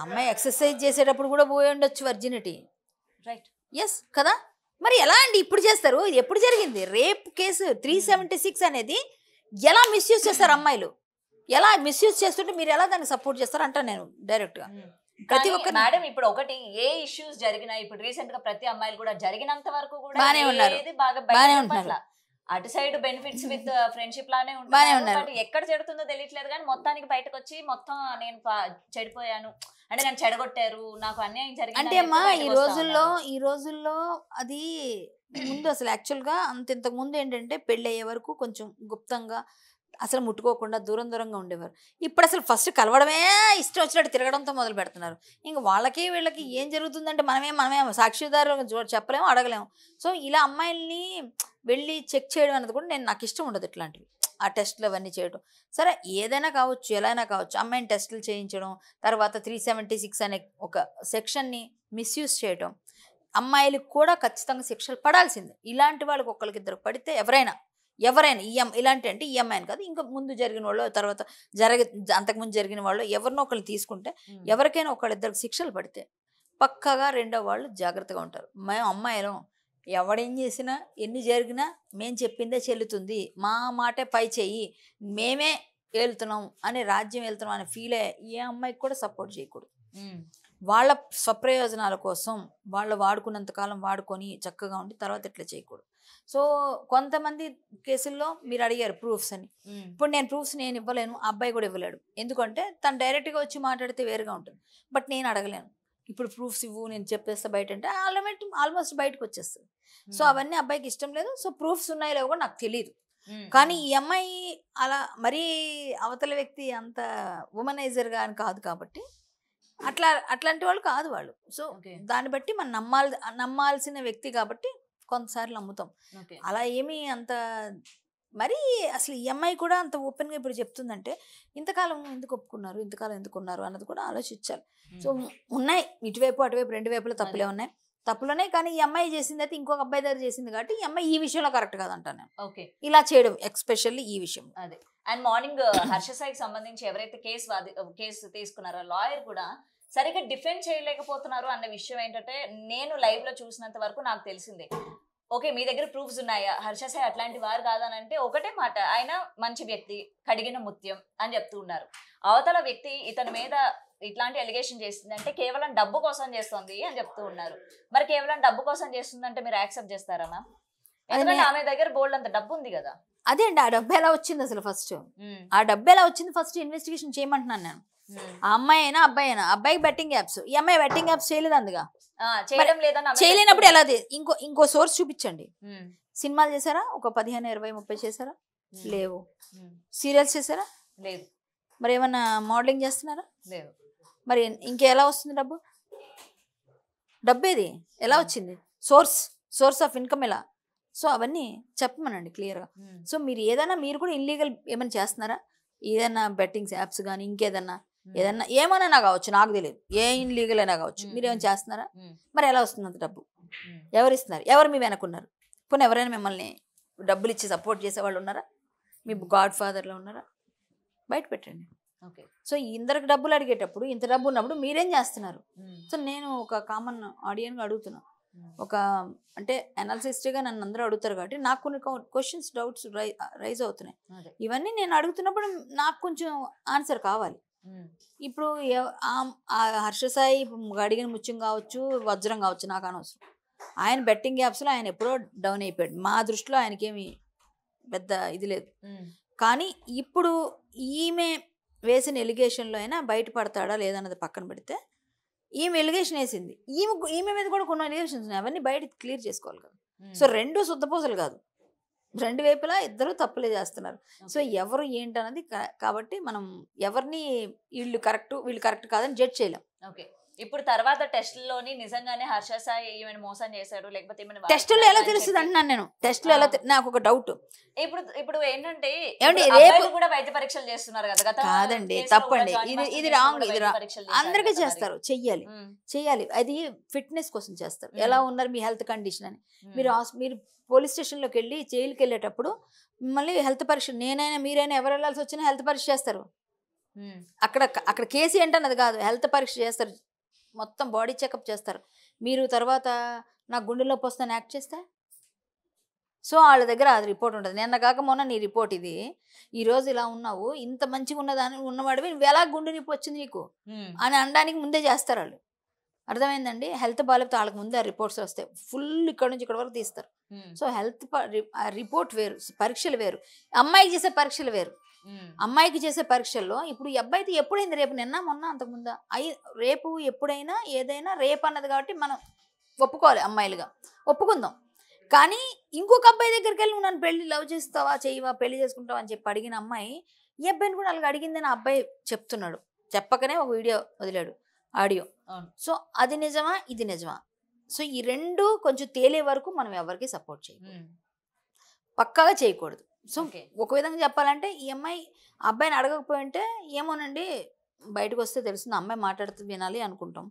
అమ్మాయి ఎక్సర్సైజ్ చేసేటప్పుడు కూడా పోయి ఉండొచ్చు వర్జినిటీ, రైట్? ఎస్ కదా. మరి ఎలా అండి ఇప్పుడు చేస్తారు? ఇది ఎప్పుడు జరిగింది? రేప్ కేసు 376 అనేది ఎలా మిస్యూజ్ చేస్తారు అమ్మాయిలు? ఎలా మిస్యూజ్ చేస్తుంటే మీరు ఎలా దాన్ని సపోర్ట్ చేస్తారు అంటాను నేను డైరెక్ట్గా. ప్రతి ఒక్కరు మేడం ఇప్పుడు ఒకటి ఏ ఇష్యూస్ జరిగినా ఇప్పుడు రీసెంట్ గా ప్రతి అమ్మాయిలు కూడా జరిగినంత వరకు కూడా బానే ఉన్నారు, బాగానే ఉంటున్నారు. అటు సైడ్ బెనిఫిట్స్ విత్ ఫ్రెండ్షిప్ లానే ఉంటుంది. ఎక్కడ చెడుతుందో తెలియట్లేదు కానీ మొత్తానికి బయటకు వచ్చి మొత్తం నేను చెడిపోయాను అంటే నన్ను చెడగొట్టారు, నాకు అన్యాయం జరిగింది అంటే అమ్మా ఈ రోజుల్లో అది ముందు అసలు యాక్చువల్గా ఇంతకు ముందు ఏంటంటే పెళ్ళి అయ్యే వరకు కొంచెం గుప్తంగా అసలు ముట్టుకోకుండా దూరంగా ఉండేవారు. ఇప్పుడు అసలు ఫస్ట్ కలవడమే ఇష్టం వచ్చినట్టు తిరగడంతో మొదలు పెడుతున్నారు. ఇంక వాళ్ళకి వీళ్ళకి ఏం జరుగుతుందంటే మనమే సాక్షిదారు చెప్పలేము, అడగలేము. సో ఇలా అమ్మాయిల్ని వెళ్ళి చెక్ చేయడం అనేది కూడా నాకు ఇష్టం ఉండదు. ఇట్లాంటివి ఆ టెస్ట్లు అవన్నీ చేయడం సరే ఏదైనా కావచ్చు, ఎలా అయినా కావచ్చు. అమ్మాయిని టెస్టులు చేయించడం, తర్వాత 376 అనే ఒక సెక్షన్ని మిస్యూజ్ చేయడం, అమ్మాయిలకు కూడా ఖచ్చితంగా శిక్షలు పడాల్సిందే. ఇలాంటి వాళ్ళకి ఒకరికిద్దరు పడితే ఎవరైనా ఇలాంటి అంటే ఈ అమ్మాయిని కాదు, ఇంకా ముందు జరిగిన వాళ్ళు, తర్వాత అంతకుముందు జరిగిన వాళ్ళు ఎవరినో ఒకళ్ళు తీసుకుంటే ఎవరికైనా ఒకళ్ళిద్దరికి శిక్షలు పడితే పక్కగా రెండో వాళ్ళు జాగ్రత్తగా ఉంటారు. మేము అమ్మాయిలం ఎవడేం చేసినా ఎన్ని జరిగినా మేము చెప్పిందే చెల్లుతుంది, మా మాటే పై చెయ్యి, మేమే వెళ్తున్నాం అనే రాజ్యం వెళ్తున్నాం అనే ఫీల్ అయ్యే ఏ అమ్మాయికి కూడా సపోర్ట్ చేయకూడదు. వాళ్ళ స్వప్రయోజనాల కోసం వాళ్ళు వాడుకున్నంతకాలం వాడుకొని చక్కగా ఉండి తర్వాత ఇట్లా చేయకూడదు. సో కొంతమంది కేసుల్లో మీరు అడిగారు ప్రూఫ్స్ అని. ఇప్పుడు నేను ప్రూఫ్స్ నేను ఇవ్వలేను, అబ్బాయి కూడా ఇవ్వలేడు. ఎందుకంటే తను డైరెక్ట్గా వచ్చి మాట్లాడితే వేరుగా ఉంటుంది. బట్ నేను అడగలేను ఇప్పుడు ప్రూఫ్స్ ఇవ్వు నేను చెప్పేస్తా బయట అంటే ఆల్మోస్ట్ బయటకు వచ్చేస్తుంది. సో అవన్నీ అబ్బాయికి ఇష్టం లేదు. సో ప్రూఫ్స్ ఉన్నాయో లేవో కూడా నాకు తెలియదు. కానీ ఈ అమ్మాయి అలా మరీ అవతల వ్యక్తి అంత ఉమనైజర్గా అని కాదు కాబట్టి అట్లాంటి వాళ్ళు కాదు వాళ్ళు. సో దాన్ని బట్టి మనం నమ్మాల్సిన వ్యక్తి కాబట్టి కొంతసార్లు నమ్ముతాం. అలా ఏమీ అంత మరి అసలు ఈ అమ్మాయి కూడా అంత ఓపెన్గా ఇప్పుడు చెప్తుందంటే ఇంతకాలం ఎందుకు ఒప్పుకున్నారు, ఇంతకాలం ఎందుకు ఉన్నారు అన్నది కూడా ఆలోచించాలి. సో ఉన్నాయి ఇటువైపు అటువైపు రెండు వైపులో తప్పులే ఉన్నాయి, తప్పులున్నాయి. కానీ ఈ అమ్మాయి చేసింది అయితే ఇంకొక అబ్బాయి దగ్గర చేసింది కాబట్టి ఈ అమ్మాయి ఈ విషయంలో కరెక్ట్ కాదంటాను నేను. ఓకే, ఇలా చేయడం ఎక్స్పెషల్లీ ఈ విషయం. అదే. అండ్ మార్నింగ్ హర్ష సాయికి సంబంధించి ఎవరైతే కేసు తీసుకున్నారో లాయర్ కూడా సరిగ్గా డిఫెండ్ చేయలేకపోతున్నారు అన్న విషయం ఏంటంటే నేను లైవ్ లో చూసినంత వరకు నాకు తెలిసిందే. ఓకే, మీ దగ్గర ప్రూఫ్స్ ఉన్నాయా, హర్ష సాయి అట్లాంటి వారు కాదని అంటే ఒకటే మాట, ఆయన మంచి వ్యక్తి, కడిగిన ముత్యం అని చెప్తూ ఉన్నారు. అవతల వ్యక్తి ఇతని మీద ఇట్లాంటి ఎలిగేషన్ చేస్తుంది అంటే కేవలం డబ్బు కోసం చేస్తుంది అని చెప్తూ ఉన్నారు. మరి కేవలం డబ్బు కోసం చేస్తుందంటే మీరు యాక్సెప్ట్ చేస్తారా మ్యామ్? ఎందుకంటే ఆమె దగ్గర బోల్డ్ అంత డబ్బు ఉంది కదా. అదే అండి, ఆ డబ్బు ఎలా వచ్చింది అసలు ఫస్ట్, ఆ డబ్బు ఎలా వచ్చింది ఫస్ట్ ఇన్వెస్టిగేషన్ చేయమంటున్నాను నేను. ఆ అమ్మాయి అయినా అబ్బాయి అయినా, అబ్బాయికి బెట్టింగ్ యాప్స్, ఈ అమ్మాయి బెట్టింగ్ యాప్స్ చేయలేదు అందుగా, చేయలేనప్పుడు ఎలా ఇంకో సోర్స్ చూపించండి. సినిమాలు చేశారా? ఒక 15, 20, 30 చేశారా? లేవు. సీరియల్స్ చేశారా? లేదు. మరి ఏమన్నా మోడలింగ్ చేస్తున్నారా? లేదు. మరి ఇంకెలా వస్తుంది డబ్బు? డబ్బేది ఎలా వచ్చింది? సోర్స్ ఆఫ్ ఇన్కమ్ ఎలా? సో అవన్నీ చెప్పమనండి క్లియర్గా. సో మీరు ఏదైనా మీరు కూడా ఇల్లీగల్ ఏమైనా చేస్తున్నారా? ఏదైనా బెట్టింగ్స్ యాప్స్ కానీ ఇంకేదన్నా ఏమైనా కావచ్చు, నాకు తెలియదు, ఏ ఇన్లీగల్ అయినా కావచ్చు, మీరు ఏమైనా చేస్తున్నారా? మరి ఎలా వస్తుంది అంత డబ్బు? ఎవరు ఇస్తున్నారు? ఎవరు మీ వెనకున్నారు? పోనీ ఎవరైనా మిమ్మల్ని డబ్బులు ఇచ్చి సపోర్ట్ చేసేవాళ్ళు ఉన్నారా? మీ గాడ్ ఫాదర్లో ఉన్నారా? బయట పెట్టండి. ఓకే. సో ఇందరికి డబ్బులు అడిగేటప్పుడు ఇంత డబ్బు ఉన్నప్పుడు మీరేం చేస్తున్నారు? సో నేను ఒక కామన్ ఆడియన్గా అడుగుతున్నా, ఒక అంటే అనాలిసిస్ట్గా నన్ను అందరూ అడుగుతారు కాబట్టి నాకు కొన్ని క్వశ్చన్స్ డౌట్స్ రైజ్ అవుతున్నాయి. ఇవన్నీ నేను అడుగుతున్నప్పుడు నాకు కొంచెం ఆన్సర్ కావాలి. ఇప్పుడు హర్ష సాయి అడిగిన ముత్యం కావచ్చు, వజ్రం కావచ్చు, నాకు అనవసరం. ఆయన బెట్టింగ్ యాప్స్లో ఆయన ఎప్పుడో డౌన్ అయిపోయాడు. మా దృష్టిలో ఆయనకేమి పెద్ద ఇది లేదు. కానీ ఇప్పుడు ఈమె వేసిన ఎలిగేషన్లో అయినా బయటపడతాడా లేదన్నది పక్కన పెడితే, ఈమె ఎలిగేషన్ వేసింది, ఈమె మీద కూడా కొన్ని ఎలిగేషన్స్ ఉన్నాయి, అవన్నీ బయట క్లియర్ చేసుకోవాలి కదా. సో రెండు శుద్ధపూసలు కాదు, రెండు వైపులా ఇద్దరు తప్పులే చేస్తున్నారు. సో ఎవరు ఏంటన్నది కాబట్టి మనం ఎవరిని వీళ్ళు కరెక్ట్ కాదని జడ్జ్ చేయలేం. ఓకే, ఇప్పుడు తర్వాత టెస్ట్లోని నిజంగానే హర్ష సాయి ఈమెను మోసం చేశాడు లేకపోతే టెస్టులో ఎలా తెలుస్తుంది అంటున్నాను నేను. టెస్టులో ఎలా నాకు ఒక డౌట్. ఇప్పుడు ఏంటంటే రేపు కూడా వైద్య పరీక్షలు చేస్తున్నారు కదా. కాదండి, తప్పండి, ఇది రాంగ్. ఇది అందరికీ చేస్తారు, చెయ్యాలి. అది ఫిట్నెస్ కోసం చేస్తారు. ఎలా ఉన్నారు మీ హెల్త్ కండిషన్ అని. మీరు పోలీస్ స్టేషన్లోకి వెళ్ళి జైలుకి వెళ్ళేటప్పుడు మిమ్మల్ని హెల్త్ పరీక్ష, నేనైనా మీరైనా ఎవరు వెళ్ళాల్సి వచ్చినా హెల్త్ పరీక్ష చేస్తారు. అక్కడ కేసు ఏంటన్నది కాదు, హెల్త్ పరీక్ష చేస్తారు, మొత్తం బాడీ చెకప్ చేస్తారు. మీరు తర్వాత నాకు గుండె నొప్పి వస్తుందని యాక్ట్ చేస్తే, సో వాళ్ళ దగ్గర అది రిపోర్ట్ ఉంటుంది. నిన్న కాక మొన్న నీ రిపోర్ట్ ఇది, ఈరోజు ఇలా ఉన్నావు, ఇంత మంచిగా ఉన్నవాడివి నువ్వు ఎలా గుండె నొప్పి వచ్చింది నీకు అని అనడానికి ముందే చేస్తారు వాళ్ళు. అర్థమైందండి. హెల్త్ బాగాలేకపోతే వాళ్ళకి ముందే ఆ రిపోర్ట్స్ వస్తాయి, ఫుల్ ఇక్కడ నుంచి ఇక్కడ వరకు తీస్తారు. సో హెల్త్ రిపోర్ట్ వేరు, పరీక్షలు వేరు, అమ్మాయికి చేసే పరీక్షలు వేరు. అమ్మాయికి చేసే పరీక్షల్లో ఇప్పుడు ఈ అబ్బాయితో ఎప్పుడైంది, రేపు నిన్న మొన్న అంతకుముందా రేపు ఎప్పుడైనా ఏదైనా రేపు అన్నది కాబట్టి మనం ఒప్పుకోవాలి, అమ్మాయిలుగా ఒప్పుకుందాం. కానీ ఇంకొక అబ్బాయి దగ్గరికి వెళ్ళి నువ్వు నన్ను పెళ్లి లవ్ చేస్తావా చేయవా పెళ్లి చేసుకుంటావా అని చెప్పి అడిగిన అమ్మాయి ఈ అబ్బాయిని కూడా అలాగ అడిగిందని ఆ అబ్బాయి చెప్తున్నాడు, చెప్పకనే ఒక వీడియో వదిలాడు, ఆడియో. సో అది నిజమా ఇది నిజమా? సో ఈ రెండు కొంచెం తేలే వరకు మనం ఎవరికి సపోర్ట్ చేయకూడదు, పక్కాగా చేయకూడదు. సో ఒక విధంగా చెప్పాలంటే ఈ అమ్మాయి అబ్బాయిని అడగకపోయి ఉంటే ఏమోనండి బయటకు వస్తే తెలుస్తుంది, అమ్మాయి మాట్లాడుతూ వినాలి అనుకుంటాం.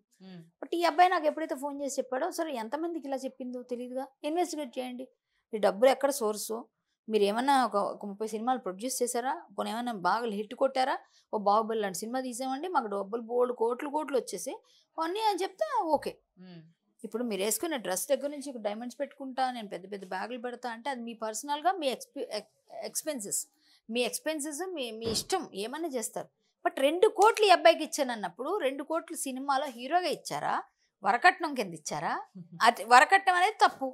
బట్ ఈ అబ్బాయి నాకు ఎప్పుడైతే ఫోన్ చేసి చెప్పాడో, సరే ఎంతమందికి ఇలా చెప్పిందో తెలియదుగా, ఇన్వెస్టిగేట్ చేయండి. ఈ డబ్బులు ఎక్కడ సోర్సు, మీరు ఏమన్నా ఒక 30 సినిమాలు ప్రొడ్యూస్ చేశారా, కొన్ని ఏమైనా బాగా హిట్ కొట్టారా, ఓ బాహుబలి లాంటి సినిమా తీసామండి మాకు డబ్బులు బోల్డ్ కోట్లు వచ్చేసి అన్నీ అని చెప్తే ఓకే. ఇప్పుడు మీరు వేసుకునే డ్రెస్ దగ్గర నుంచి డైమండ్స్ పెట్టుకుంటా, నేను పెద్ద పెద్ద బ్యాగులు పెడతా అంటే అది మీ పర్సనల్గా మీ ఎక్స్పెన్సెస్ మీ ఇష్టం, ఏమన్నా చేస్తారు. బట్ 2 కోట్లు ఈ అబ్బాయికి ఇచ్చానన్నప్పుడు 2 కోట్లు సినిమాలో హీరోగా ఇచ్చారా, వరకట్నం కింద ఇచ్చారా? అది వరకట్నం అనేది తప్పు.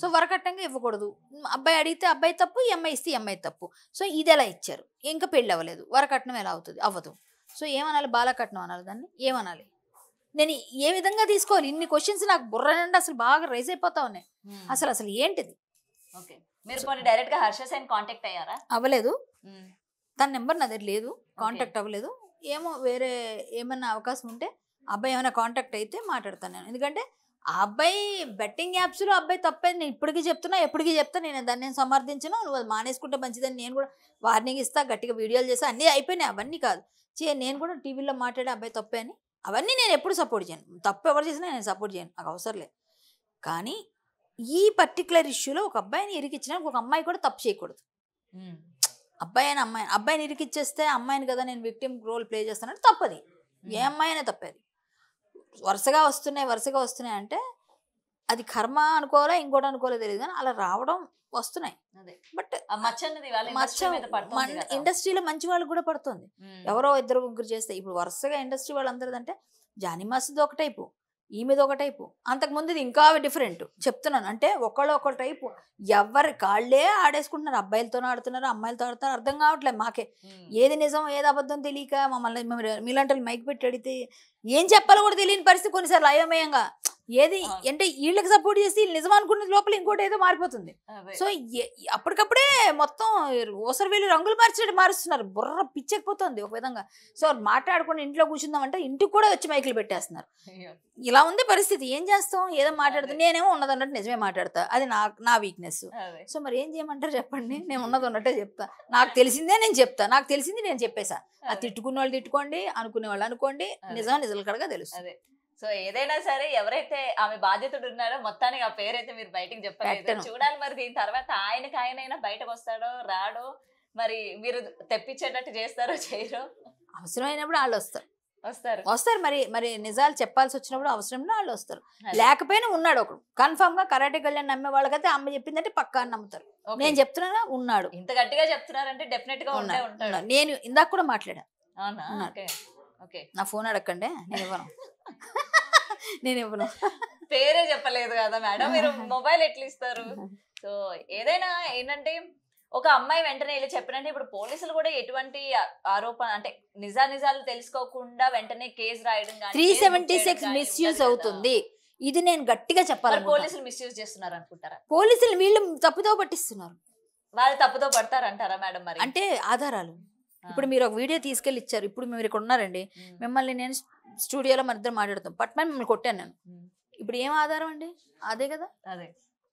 సో వరకట్నంగా ఇవ్వకూడదు. అబ్బాయి అడిగితే అబ్బాయి తప్పు, ఈ అమ్మాయి ఇస్తే ఈ అమ్మాయి తప్పు. సో ఇది ఎలా ఇచ్చారు, ఇంకా పెళ్ళి అవ్వలేదు, వరకట్నం ఎలా అవుతుంది, అవ్వదు. సో ఏమనాలి, బాలకట్నం అనాలి, దాన్ని ఏమనాలి, నేను ఏ విధంగా తీసుకోవాలి? ఇన్ని క్వశ్చన్స్ నాకు బుర్ర నుండి అసలు బాగా రైజ్ అయిపోతా ఉన్నాయి. అసలు ఏంటిది? ఓకే, మీరు కొన్ని డైరెక్ట్ గా హర్ష సాయిని కాంటాక్ట్ అయ్యారా? అవ్వలేదు, తన నెంబర్ నా దగ్గర లేదు, కాంటాక్ట్ అవ్వలేదు. ఏమో వేరే ఏమన్నా అవకాశం ఉంటే అబ్బాయి ఏమైనా కాంటాక్ట్ అయితే మాట్లాడతాను నేను. ఎందుకంటే ఆ అబ్బాయి బెట్టింగ్ యాప్స్లో అబ్బాయి తప్పేది నేను ఇప్పటికీ చెప్తున్నా, ఎప్పటికీ చెప్తా. నేను దాన్ని నేను సమర్థించను, నువ్వు అది మానేసుకుంటే మంచిదని నేను కూడా వార్నింగ్ ఇస్తా, గట్టిగా వీడియోలు చేస్తా, అన్నీ అయిపోయినాయి. అవన్నీ కాదు నేను కూడా టీవీలో మాట్లాడే అబ్బాయి తప్పే అని అవన్నీ నేను ఎప్పుడు సపోర్ట్ చేయను. తప్పు ఎవరు చేసినా నేను సపోర్ట్ చేయను, నాకు అవసరం లేదు. కానీ ఈ పర్టికులర్ ఇష్యూలో ఒక అబ్బాయిని ఇరికిచ్చినా ఒక అమ్మాయి కూడా తప్పు చేయకూడదు. అబ్బాయిని ఇరికిచ్చేస్తే అమ్మాయిని కదా నేను విక్టిమ్ రోల్ ప్లే చేస్తానంటే తప్పది, ఏ అమ్మాయి అయినా తప్పేది. వరుసగా వస్తున్నాయి అంటే అది కర్మ అనుకోవాలా ఇంకోటి అనుకోవాలో తెలియదు, కానీ అలా రావడం వస్తున్నాయి. బట్ ఇండస్ట్రీలో మంచి వాళ్ళకి కూడా పడుతుంది, ఎవరో 2-3 చేస్తే. ఇప్పుడు వరుసగా ఇండస్ట్రీ వాళ్ళందరిదంటే జానీ మాస్టర్ది ఒక టైపు, ఈమెది ఒక టైపు, అంతకుముందు ఇంకా డిఫరెంట్ చెప్తున్నాను. అంటే ఒకళ్ళ టైపు, ఎవరి కాళ్ళే ఆడేసుకుంటున్నారు, అబ్బాయిలతో ఆడుతున్నారు, అమ్మాయిలతో ఆడుతున్నారు, అర్థం కావట్లేదు మాకే. ఏది నిజం ఏది అబద్ధం తెలియక మమ్మల్ని మీలాంటి మైక్ పెట్టి అడిగితే ఏం చెప్పాలో కూడా తెలియని పరిస్థితి కొన్నిసార్లు అయోమయంగా. ఏది అంటే వీళ్ళకి సపోర్ట్ చేసి వీళ్ళు నిజం అనుకున్న లోపల ఇంకోటి ఏదో మారిపోతుంది. సో అప్పటికప్పుడే మొత్తం ఓసరవేలు రంగులు మారుస్తున్నారు, బుర్ర పిచ్చెక్కిపోతుంది ఒక విధంగా. సో మాట్లాడుకుని ఇంట్లో కూర్చుందామంటే ఇంటికి కూడా వచ్చి మైకులు పెట్టేస్తున్నారు. ఇలా ఉంది పరిస్థితి, ఏం చేస్తాం? ఏదో మాట్లాడుతాం, నేనేమో ఉన్నదన్నట్టు నిజమే మాట్లాడతా, అది నా వీక్నెస్. సో మరి ఏం చేయమంటారు చెప్పండి, నేను ఉన్నది ఉన్నట్టే చెప్తా, నాకు తెలిసిందే నేను చెప్తా, నాకు తెలిసింది నేను చెప్పేసా. అది తిట్టుకునే వాళ్ళు తిట్టుకోండి, అనుకునే వాళ్ళు అనుకోండి, నిజాలు కడగా తెలుస్తుంది. సో ఏదైనా సరే ఎవరైతే ఆమె బాధ్యతడు ఉన్నారో మొత్తానికి ఆ పేరైతే మీరు బయటకు చెప్పలేదు. చూడాలి మరి దీని తర్వాత ఆయనైనా బయటకు వస్తాడో రాడో, మరి మీరు తెప్పించేటట్టు చేస్తారో చేయరో. అవసరమైనప్పుడు వాళ్ళు వస్తారు. మరి నిజాలు చెప్పాల్సి వచ్చినప్పుడు అవసరంలో వాళ్ళు వస్తారు. లేకపోయినా ఉన్నాడు ఒకడు కన్ఫర్మ్ గా. కరాటే కళ్యాణ్ నమ్మే వాళ్ళకైతే అమ్మ చెప్పిందంటే పక్కా నమ్ముతారు. నేను చెప్తున్నా ఉన్నాడు, ఇంత గట్టిగా చెప్తున్నారంటే డెఫినెట్ గా ఉంటాడు. నేను ఇందాక కూడా మాట్లాడా. ఓకే, నా ఫోన్ అడగండి, నేను ఇవ్వను. పేరే చెప్పలేదు కదా మేడం, మీరు మొబైల్ ఎట్లా ఇస్తారు? సో ఏదైనా ఏంటంటే ఒక అమ్మాయి వెంటనే ఇలా చెప్పినట్టే ఇప్పుడు పోలీసులు కూడా ఎటువంటి ఆరోపణ అంటే నిజాలు తెలుసుకోకుండా వెంటనే కేసు రాయడం కానీ 376 మిస్యూజ్ అవుతుంది. ఇది నేను గట్టిగా చెప్పాలి. పోలీసులు మిస్యూజ్ చేస్తున్నారు అనుకుంటారా? పోలీసులు వీళ్ళు తప్పుదో పట్టిస్తున్నారు. వాళ్ళు తప్పుదో పడతారంటారా మేడం? మరి అంటే ఆధారాలు, ఇప్పుడు మీరు ఒక వీడియో తీసుకెళ్ళి ఇచ్చారు, ఇప్పుడు మీరు ఇక్కడ ఉన్నారండి, మిమ్మల్ని నేను స్టూడియోలో మన ఇద్దరు మాట్లాడుతాం, పట్టుమని మిమ్మల్ని కొట్టాను నేను, ఇప్పుడు ఏం ఆధారం అండి? అదే కదా,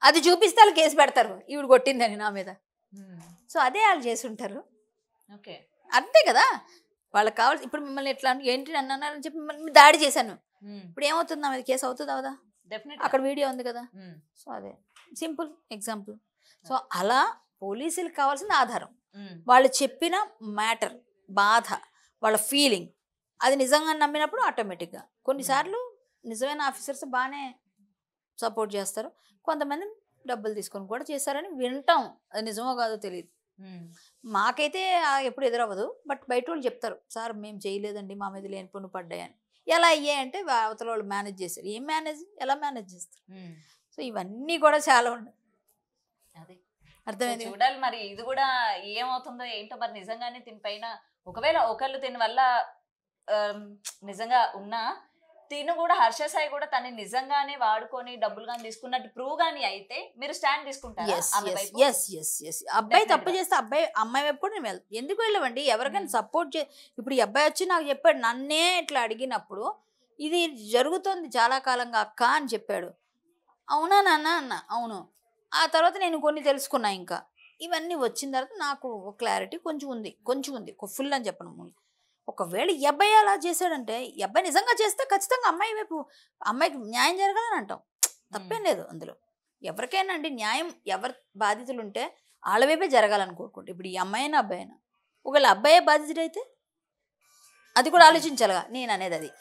అది చూపిస్తే వాళ్ళు కేసు పెడతారు ఈవిడ కొట్టిందని నా మీద. సో అదే వాళ్ళు చేసి ఉంటారు. ఓకే, అంతే కదా వాళ్ళకి కావాలి. ఇప్పుడు మిమ్మల్ని ఎట్లా ఏంటి నన్ను అన్నారని చెప్పి మిమ్మల్ని దాడి చేశాను, ఇప్పుడు ఏమవుతుంది? నా మీద కేసు అవుతుంది అవదా? అక్కడ వీడియో ఉంది కదా. సో అదే సింపుల్ ఎగ్జాంపుల్. సో అలా పోలీసులకు కావాల్సిన ఆధారం, వాళ్ళు చెప్పిన మ్యాటర్, బాధ, వాళ్ళ ఫీలింగ్, అది నిజంగా నమ్మినప్పుడు ఆటోమేటిక్గా కొన్నిసార్లు నిజమైన ఆఫీసర్స్ బాగానే సపోర్ట్ చేస్తారు, కొంతమంది డబ్బులు తీసుకొని కూడా చేశారని వింటాం, అది నిజమో కాదో తెలియదు. మాకైతే ఎప్పుడు ఎదురవ్వదు, బట్ బయట వాళ్ళు చెప్తారు, సార్ మేము చేయలేదండి, మా మీద లేని పన్ను పడ్డాయని. ఎలా అయ్యాయంటే అవతల వాళ్ళు మేనేజ్ చేశారు. ఏం మేనేజ్, ఎలా మేనేజ్ చేస్తారు? సో ఇవన్నీ కూడా చాలా ఉన్నాయి. అదే అర్థమైంది. చూడాలి మరి ఇది కూడా ఏమవుతుందో ఏంటో. మరి నిజంగానే దీనిపైన ఒకవేళ ఒకళ్ళు దీని వల్ల నిజంగా ఉన్నా తిను కూడా హర్ష సాయి కూడా తను నిజంగానే వాడుకొని డబ్బులు కానీ తీసుకున్నట్టు ప్రూవ్ గానీ అయితే మీరు స్టాండ్ తీసుకుంటారా? అబ్బాయి తప్పు చేస్తే అమ్మాయి వైపు కూడా నేను వెళ్తాను. ఎందుకు వెళ్ళవండి? ఎవరికైనా సపోర్ట్ ఇప్పుడు ఈ అబ్బాయి వచ్చి నాకు చెప్పాడు, నన్నే ఇట్లా అడిగినప్పుడు ఇది జరుగుతుంది చాలా కాలంగా అక్క అని చెప్పాడు. అవునా నాన్న అన్న, అవును. ఆ తర్వాత నేను కొన్ని తెలుసుకున్నా. ఇంకా ఇవన్నీ వచ్చిన తర్వాత నాకు క్లారిటీ కొంచెం ఉంది, ఫుల్ అని చెప్పను. ఒకవేళ ఈ అబ్బాయి అలా చేశాడంటే, ఈ అబ్బాయి నిజంగా చేస్తే ఖచ్చితంగా అమ్మాయికి న్యాయం జరగాలని అంటాం, తప్పేం లేదు అందులో. ఎవరికైనా అండి న్యాయం, ఎవరి బాధితులు ఉంటే వాళ్ళ వైపే జరగాలని కోరుకుంటే, ఇప్పుడు ఈ అమ్మాయినా అబ్బాయినా, ఒకవేళ అబ్బాయే బాధితుడైతే అది కూడా ఆలోచించాలిగా నేను అనేది అది.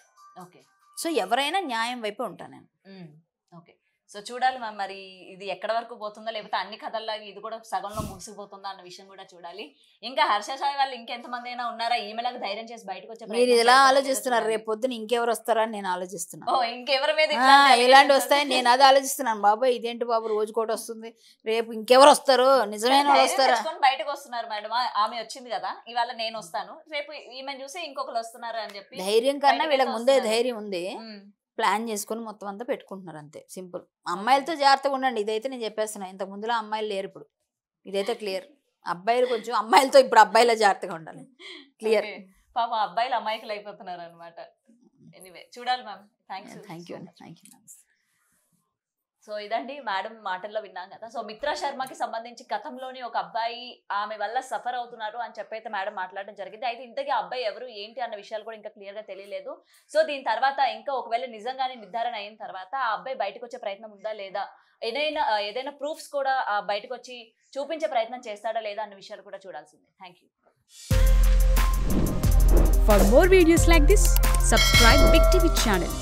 ఓకే, సో ఎవరైనా న్యాయం వైపే ఉంటాను నేను. ఓకే, సో చూడాలి మ్యామ్ మరి ఇది ఎక్కడ వరకు పోతుందో, లేకపోతే అన్ని కథల్లాగా ఇది కూడా సగంలో ముగిసిపోతుందా అన్న విషయం కూడా చూడాలి. ఇంకా హర్ష సాయి వాళ్ళు ఇంకెంతమంది అయినా ఉన్నారా ఈమెలాగా ధైర్యం చేసి బయటకు వచ్చే? మీరు ఇలా ఆలోచిస్తున్నారు, రేపు పొద్దున ఇంకెవరు వస్తారా అని నేను ఆలోచిస్తున్నాను. ఇంకెవరి మీద ఇలాంటి వస్తాయని నేను అది ఆలోచిస్తున్నాను. బాబాయ్ ఇదేంటి బాబు రోజు కూడా వస్తుంది, రేపు ఇంకెవరు వస్తారు, నిజమైన వాళ్ళు వస్తారా? బయటకు వస్తున్నారు మేడం, ఆమె వచ్చింది కదా ఇవాళ నేను వస్తాను, రేపు ఈమె చూసి ఇంకొకరు వస్తున్నారు అని చెప్పి ధైర్యం కన్నా వీళ్ళకి ముందే ధైర్యం ఉంది, ప్లాన్ చేసుకుని మొత్తం అంతా పెట్టుకుంటున్నారు అంతే, సింపుల్. అమ్మాయిలతో జాగ్రత్తగా ఉండండి, ఇదైతే నేను చెప్పేస్తున్నా. ఇంతకు ముందులో అమ్మాయిలు లేరు, ఇప్పుడు ఇదైతే క్లియర్. అబ్బాయిలు కొంచెం అమ్మాయిలతో ఇప్పుడు అబ్బాయిలో జాగ్రత్తగా ఉండాలి, క్లియర్. పాప అబ్బాయిలు అమ్మాయికులు అయిపోతున్నారు అనమాట. ఎనీవే చూడాలి మ్యామ్. Thank you. సో ఇదండి మేడం మాటల్లో విన్నాం కదా. సో మిత్రా శర్మకి సంబంధించి గతంలోని ఒక అబ్బాయి ఆమె వల్ల సఫర్ అవుతున్నారు అని చెప్పైతే మేడం మాట్లాడడం జరిగింది. అయితే ఇంతకీ అబ్బాయి ఎవరు ఏంటి అన్న విషయాలు కూడా ఇంకా క్లియర్ గా తెలియలేదు. సో దీని తర్వాత ఇంకా ఒకవేళ నిజంగానే నిర్ధారణ అయిన తర్వాత ఆ అబ్బాయి బయటకు వచ్చే ప్రయత్నం ఉందా లేదా, ఏదైనా ప్రూఫ్స్ కూడా బయటకు వచ్చి చూపించే ప్రయత్నం చేస్తాడా లేదా అన్న విషయాలు కూడా చూడాల్సిందే. Thank you. For more videos like this, subscribe Big TV channel.